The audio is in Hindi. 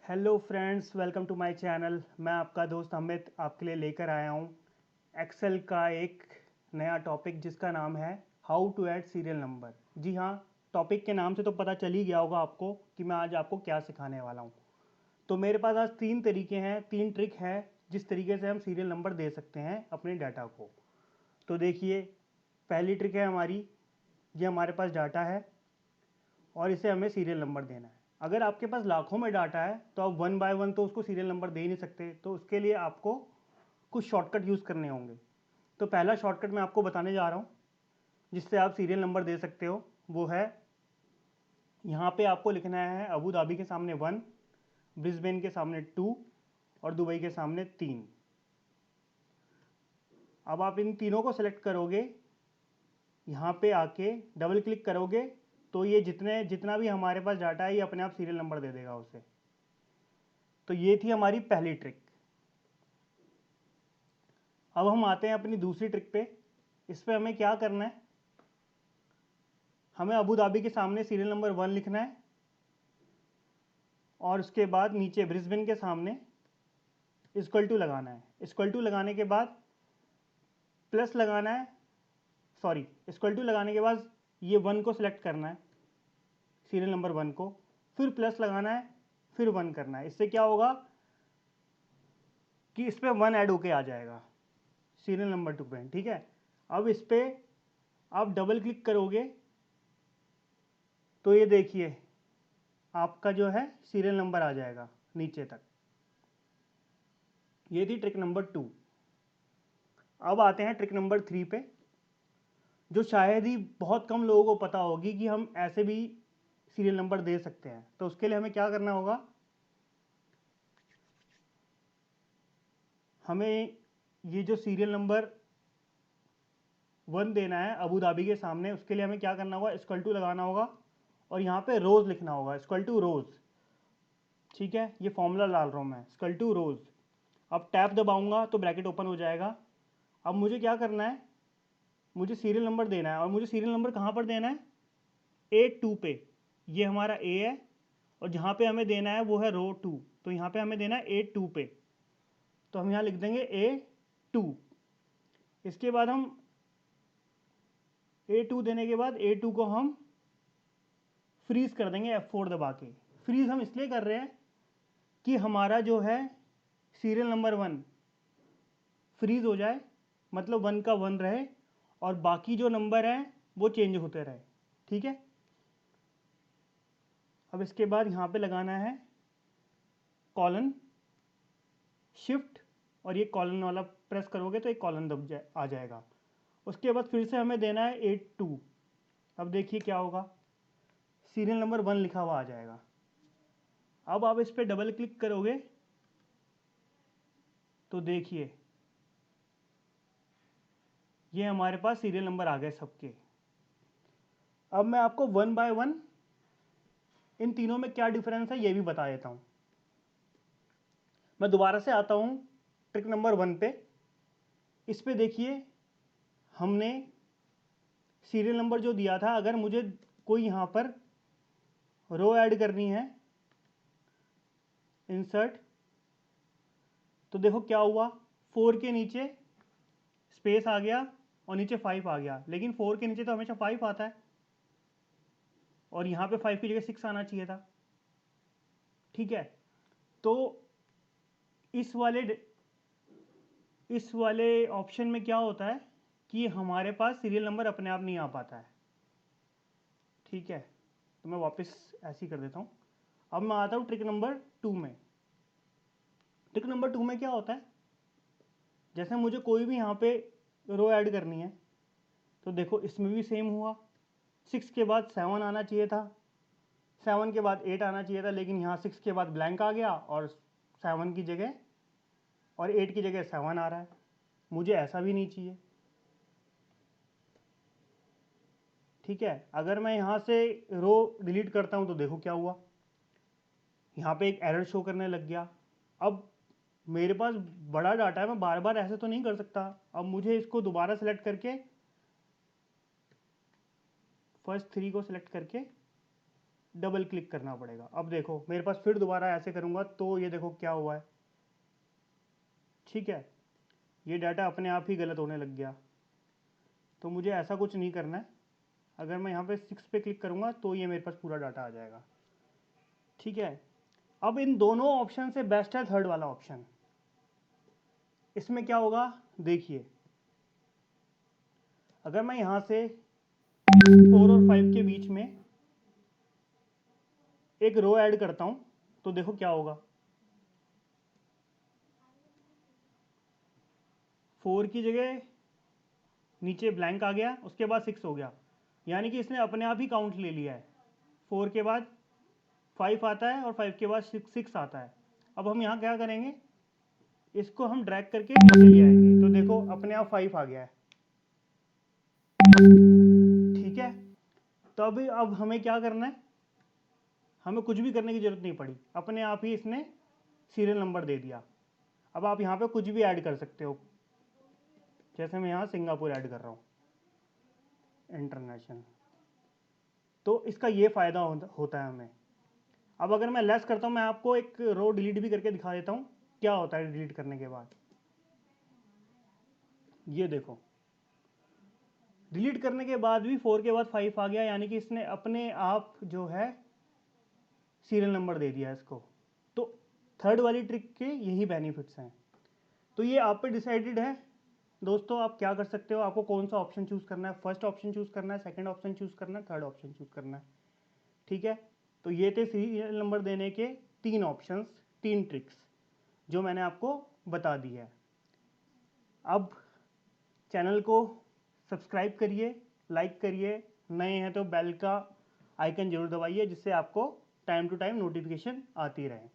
Hello friends, welcome to my channel. मैं आपका दोस्त अमित आपके लिए लेकर आया हूँ एक्सेल का एक नया टॉपिक जिसका नाम है how to add serial number. जी हाँ, टॉपिक के नाम से तो पता चल ही गया होगा आपको कि मैं आज आपको क्या सिखाने वाला हूँ। तो मेरे पास आज 3 तरीके हैं, 3 ट्रिक है जिस तरीके से हम सीरियल नंबर दे सकते हैं अपने डाटा को। तो देखिए, पहली ट्रिक है हमारी, ये हमारे पास डाटा है और इसे हमें सीरियल नंबर देना है। अगर आपके पास लाखों में डाटा है तो आप 1 बाय 1 तो उसको सीरियल नंबर दे ही नहीं सकते, तो उसके लिए आपको कुछ शॉर्टकट यूज़ करने होंगे। तो पहला शॉर्टकट मैं आपको बताने जा रहा हूँ जिससे आप सीरियल नंबर दे सकते हो, वो है यहाँ पे आपको लिखना है अबू धाबी के सामने 1, ब्रिस्बेन के सामने 2 और दुबई के सामने 3। अब आप इन तीनों को सेलेक्ट करोगे, यहाँ पे आके डबल क्लिक करोगे तो ये जितना भी हमारे पास डाटा है ये अपने आप सीरियल नंबर दे देगा उसे। तो ये थी हमारी पहली ट्रिक। अब हम आते हैं अपनी दूसरी ट्रिक पे। इस पे हमें क्या करना है, हमें अबू धाबी के सामने सीरियल नंबर 1 लिखना है और उसके बाद नीचे ब्रिस्बेन के सामने इक्वल टू लगाना है। इक्वल टू लगाने के बाद प्लस लगाना है, सॉरी, इक्वल टू लगाने के बाद ये 1 को सिलेक्ट करना है, सीरियल नंबर 1 को, फिर प्लस लगाना है, फिर 1 करना है। इससे क्या होगा कि इस पर 1 ऐड होके आ जाएगा सीरियल नंबर 2 पे। ठीक है, अब इस पर आप डबल क्लिक करोगे तो ये देखिए आपका जो है सीरियल नंबर आ जाएगा नीचे तक। ये थी ट्रिक नंबर 2। अब आते हैं ट्रिक नंबर 3 पे, जो शायद ही बहुत कम लोगों को पता होगी कि हम ऐसे भी सीरियल नंबर दे सकते हैं। तो उसके लिए हमें क्या करना होगा, हमें ये जो सीरियल नंबर 1 देना है अबू धाबी के सामने, उसके लिए हमें क्या करना होगा, इक्वल टू लगाना होगा और यहाँ पे रोज लिखना होगा, इक्वल टू रोज। ठीक है, ये फॉर्मूला डाल रहा हूँ मैं, इक्वल टू रोज। अब टैब दबाऊंगा तो ब्रैकेट ओपन हो जाएगा। अब मुझे क्या करना है, मुझे सीरियल नंबर देना है और मुझे सीरियल नंबर कहाँ पर देना है, A2 पे। ये हमारा A है और जहाँ पे हमें देना है वो है रो 2, तो यहाँ पे हमें देना है A2 पे। तो हम यहाँ लिख देंगे A2। इसके बाद हम A2 देने के बाद A2 को हम फ्रीज कर देंगे F4 दबा के। फ्रीज हम इसलिए कर रहे हैं कि हमारा जो है सीरियल नंबर 1 फ्रीज हो जाए, मतलब 1 का 1 रहे और बाकी जो नंबर हैं वो चेंज होते रहे। ठीक है, अब इसके बाद यहाँ पे लगाना है कॉलन, शिफ्ट, और ये कॉलन वाला प्रेस करोगे तो एक कॉलन आ जाएगा। उसके बाद फिर से हमें देना है 82। अब देखिए क्या होगा, सीरियल नंबर 1 लिखा हुआ आ जाएगा। अब आप इस पर डबल क्लिक करोगे तो देखिए ये हमारे पास सीरियल नंबर आ गए सबके। अब मैं आपको 1 बाय 1 इन तीनों में क्या डिफरेंस है ये भी बता देता हूँ। मैं दोबारा से आता हूँ ट्रिक नंबर 1 पे। इस पे देखिए हमने सीरियल नंबर जो दिया था, अगर मुझे कोई यहाँ पर रो ऐड करनी है, इंसर्ट, तो देखो क्या हुआ, 4 के नीचे स्पेस आ गया और नीचे 5 आ गया, लेकिन 4 के नीचे तो हमेशा 5 आता है और यहाँ पे 5 की जगह 6 आना चाहिए था। ठीक है, तो इस वाले ऑप्शन में क्या होता है कि हमारे पास सीरियल नंबर अपने आप नहीं आ पाता है। ठीक है, तो मैं वापस ऐसे ही कर देता हूँ। अब मैं आता हूँ ट्रिक नंबर 2 में। ट्रिक नंबर 2 में क्या होता है, जैसे मुझे कोई भी यहाँ पे रो ऐड करनी है तो देखो इसमें भी सेम हुआ, 6 के बाद 7 आना चाहिए था, 7 के बाद 8 आना चाहिए था, लेकिन यहाँ 6 के बाद ब्लैंक आ गया और 7 की जगह और 8 की जगह 7 आ रहा है। मुझे ऐसा भी नहीं चाहिए। ठीक है, अगर मैं यहाँ से रो डिलीट करता हूँ तो देखो क्या हुआ, यहाँ पे एक एरर शो करने लग गया। अब मेरे पास बड़ा डाटा है, मैं बार बार ऐसे तो नहीं कर सकता। अब मुझे इसको दोबारा सेलेक्ट करके, फर्स्ट 3 को सिलेक्ट करके डबल क्लिक करना पड़ेगा। अब देखो मेरे पास फिर दोबारा ऐसे करूँगा तो ये देखो क्या हुआ है, ठीक है, ये डाटा अपने आप ही गलत होने लग गया। तो मुझे ऐसा कुछ नहीं करना है। अगर मैं यहाँ पे 6 पे क्लिक करूँगा तो ये मेरे पास पूरा डाटा आ जाएगा, ठीक है। अब इन दोनों ऑप्शन से बेस्ट है थर्ड वाला ऑप्शन। इसमें क्या होगा देखिए, अगर मैं यहाँ से 4 और 5 के बीच में एक रो ऐड करता हूँ तो देखो क्या होगा, 4 की जगह नीचे ब्लैंक आ गया, उसके बाद 6 हो गया, यानी कि इसने अपने आप ही काउंट ले लिया है। 4 के बाद 5 आता है और 5 के बाद 6 आता है। अब हम यहाँ क्या करेंगे, इसको हम ड्रैग करके नीचे ले आएंगे तो देखो अपने आप 5 आ गया है, ठीक है। तो अब हमें क्या करना है, हमें कुछ भी करने की जरूरत नहीं पड़ी, अपने आप ही इसने सीरियल नंबर दे दिया। अब आप यहाँ पे कुछ भी ऐड कर सकते हो, जैसे मैं यहाँ सिंगापुर ऐड कर रहा हूँ, इंटरनेशनल। तो इसका ये फ़ायदा होता है हमें। अब अगर मैं लेस करता हूँ, मैं आपको एक रो डिलीट भी करके दिखा देता हूँ क्या होता है डिलीट करने के बाद। ये देखो डिलीट करने के बाद भी 4 के बाद 5 आ गया, यानी कि इसने अपने आप जो है सीरियल नंबर दे दिया इसको। तो थर्ड वाली ट्रिक के यही बेनिफिट्स हैं। तो ये आप पे डिसाइडेड है दोस्तों, आप क्या कर सकते हो, आपको कौन सा ऑप्शन चूज करना है, फर्स्ट ऑप्शन चूज करना है, सेकंड ऑप्शन चूज करना है, थर्ड ऑप्शन चूज करना है, ठीक है। तो ये थे सीरियल नंबर देने के 3 ऑप्शंस, 3 ट्रिक्स जो मैंने आपको बता दी है। अब चैनल को सब्सक्राइब करिए, लाइक करिए, नए हैं तो बेल का आइकन जरूर दबाइए जिससे आपको टाइम टू टाइम नोटिफिकेशन आती रहे।